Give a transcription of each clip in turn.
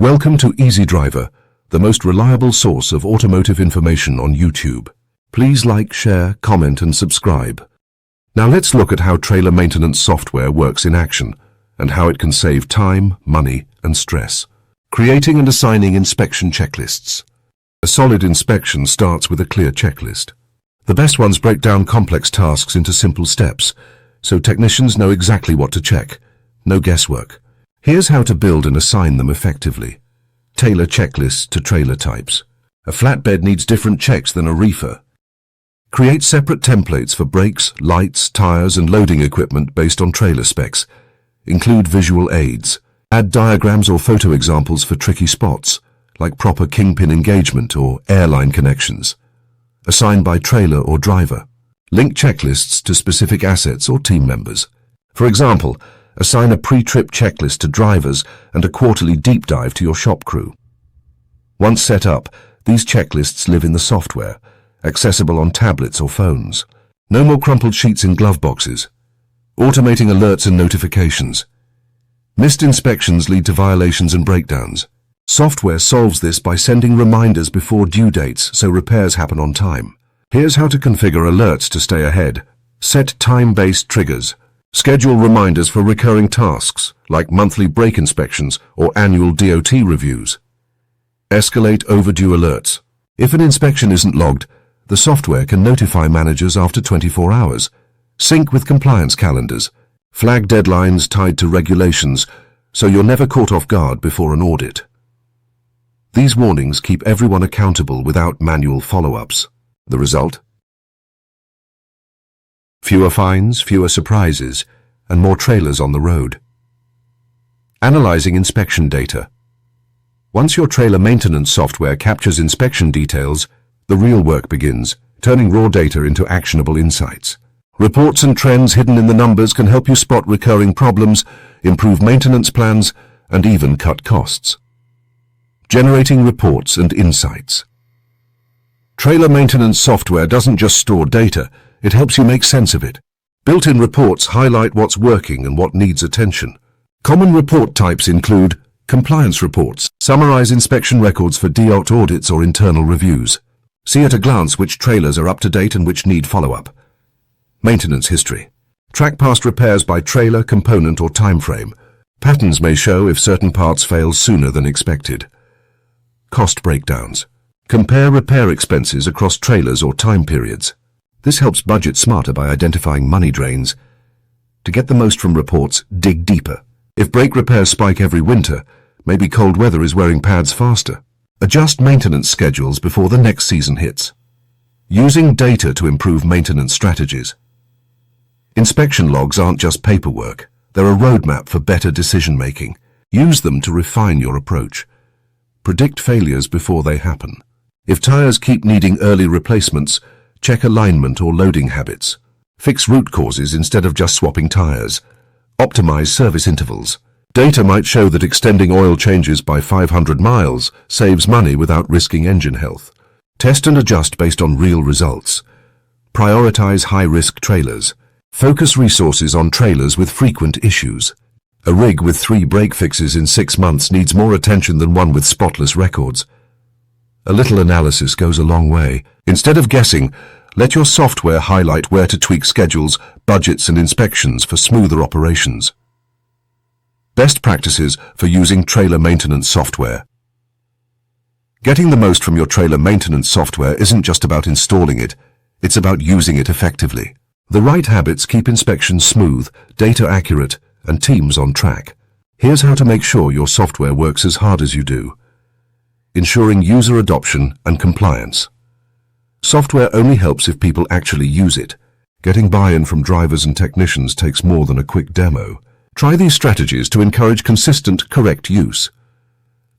Welcome to Easy Driver, the most reliable source of automotive information on YouTube. Please like, share, comment and subscribe. Now let's look at how trailer maintenance software works in action and how it can save time, money and stress. Creating and assigning inspection checklists. A solid inspection starts with a clear checklist. The best ones break down complex tasks into simple steps, so technicians know exactly what to check. No guesswork. Here's how to build and assign them effectively. Tailor checklists to trailer types. A flatbed needs different checks than a reefer. Create separate templates for brakes, lights, tires and loading equipment based on trailer specs. Include visual aids. Add diagrams or photo examples for tricky spots, like proper kingpin engagement or airline connections. Assign by trailer or driver. Link checklists to specific assets or team members. For example, assign a pre-trip checklist to drivers and a quarterly deep dive to your shop crew. Once set up, these checklists live in the software, accessible on tablets or phones. No more crumpled sheets in glove boxes. Automating alerts and notifications. Missed inspections lead to violations and breakdowns. Software solves this by sending reminders before due dates so repairs happen on time. Here's how to configure alerts to stay ahead. Set time-based triggers. Schedule reminders for recurring tasks, like monthly brake inspections or annual DOT reviews. Escalate overdue alerts. If an inspection isn't logged, the software can notify managers after 24 hours. Sync with compliance calendars. Flag deadlines tied to regulations, so you're never caught off guard before an audit. These warnings keep everyone accountable without manual follow-ups. The result? Fewer fines, fewer surprises, and more trailers on the road. Analyzing inspection data. Once your trailer maintenance software captures inspection details, the real work begins, turning raw data into actionable insights. Reports and trends hidden in the numbers can help you spot recurring problems, improve maintenance plans, and even cut costs. Generating reports and insights. Trailer maintenance software doesn't just store data, it helps you make sense of it. Built-in reports highlight what's working and what needs attention. Common report types include compliance reports, summarize inspection records for DOT audits or internal reviews. See at a glance which trailers are up to date and which need follow-up. Maintenance history. Track past repairs by trailer, component or time frame. Patterns may show if certain parts fail sooner than expected. Cost breakdowns. Compare repair expenses across trailers or time periods. This helps budget smarter by identifying money drains. To get the most from reports, dig deeper. If brake repairs spike every winter, maybe cold weather is wearing pads faster. Adjust maintenance schedules before the next season hits. Using data to improve maintenance strategies. Inspection logs aren't just paperwork. They're a roadmap for better decision-making. Use them to refine your approach. Predict failures before they happen. If tires keep needing early replacements, check alignment or loading habits. Fix root causes instead of just swapping tires. Optimize service intervals. Data might show that extending oil changes by 500 miles saves money without risking engine health. Test and adjust based on real results. Prioritize high-risk trailers. Focus resources on trailers with frequent issues. A rig with 3 brake fixes in 6 months needs more attention than one with spotless records. A little analysis goes a long way. Instead of guessing, let your software highlight where to tweak schedules, budgets and inspections for smoother operations. Best practices for using trailer maintenance software. Getting the most from your trailer maintenance software isn't just about installing it, it's about using it effectively. The right habits keep inspections smooth, data accurate, and teams on track. Here's how to make sure your software works as hard as you do. Ensuring user adoption and compliance. Software only helps if people actually use it. Getting buy-in from drivers and technicians takes more than a quick demo. Try these strategies to encourage consistent, correct use.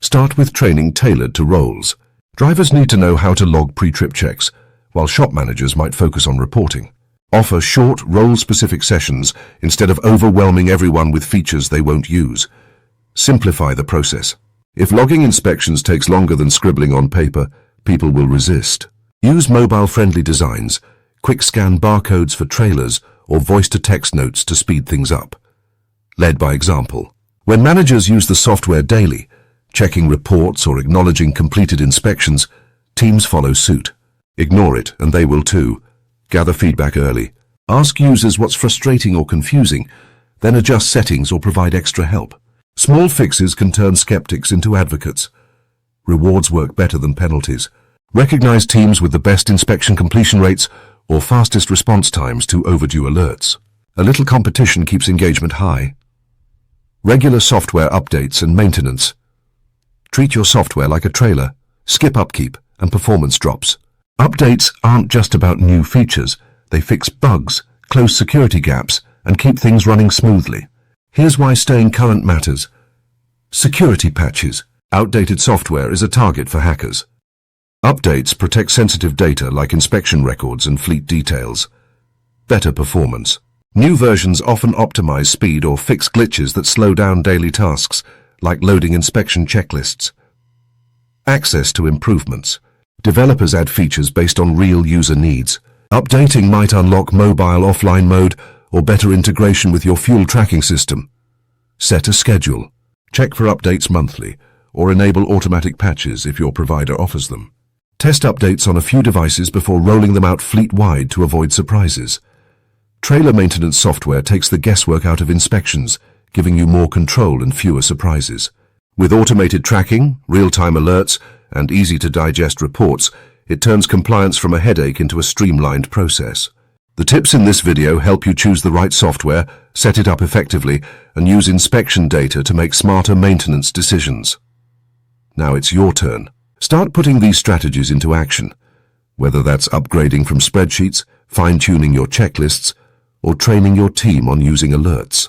Start with training tailored to roles. Drivers need to know how to log pre-trip checks, while shop managers might focus on reporting. Offer short, role-specific sessions instead of overwhelming everyone with features they won't use. Simplify the process. If logging inspections takes longer than scribbling on paper, people will resist. Use mobile-friendly designs, quick scan barcodes for trailers, or voice-to-text notes to speed things up. Led by example. When managers use the software daily, checking reports or acknowledging completed inspections, teams follow suit. Ignore it, and they will too. Gather feedback early. Ask users what's frustrating or confusing, then adjust settings or provide extra help. Small fixes can turn skeptics into advocates. Rewards work better than penalties. Recognize teams with the best inspection completion rates or fastest response times to overdue alerts. A little competition keeps engagement high. Regular software updates and maintenance. Treat your software like a trailer. Skip upkeep and performance drops. Updates aren't just about new features. They fix bugs, close security gaps, and keep things running smoothly. Here's why staying current matters. Security patches. Outdated software is a target for hackers. Updates protect sensitive data like inspection records and fleet details. Better performance. New versions often optimize speed or fix glitches that slow down daily tasks, like loading inspection checklists. Access to improvements. Developers add features based on real user needs. Updating might unlock mobile offline mode or better integration with your fuel tracking system. Set a schedule. Check for updates monthly, or enable automatic patches if your provider offers them. Test updates on a few devices before rolling them out fleet-wide to avoid surprises. Trailer maintenance software takes the guesswork out of inspections, giving you more control and fewer surprises. With automated tracking, real-time alerts, and easy-to-digest reports, it turns compliance from a headache into a streamlined process. The tips in this video help you choose the right software, set it up effectively, and use inspection data to make smarter maintenance decisions. Now it's your turn. Start putting these strategies into action, whether that's upgrading from spreadsheets, fine-tuning your checklists, or training your team on using alerts.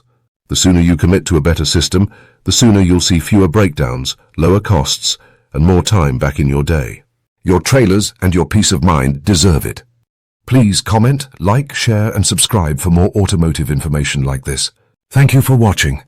The sooner you commit to a better system, the sooner you'll see fewer breakdowns, lower costs, and more time back in your day. Your trailers and your peace of mind deserve it. Please comment, like, share, and subscribe for more automotive information like this. Thank you for watching.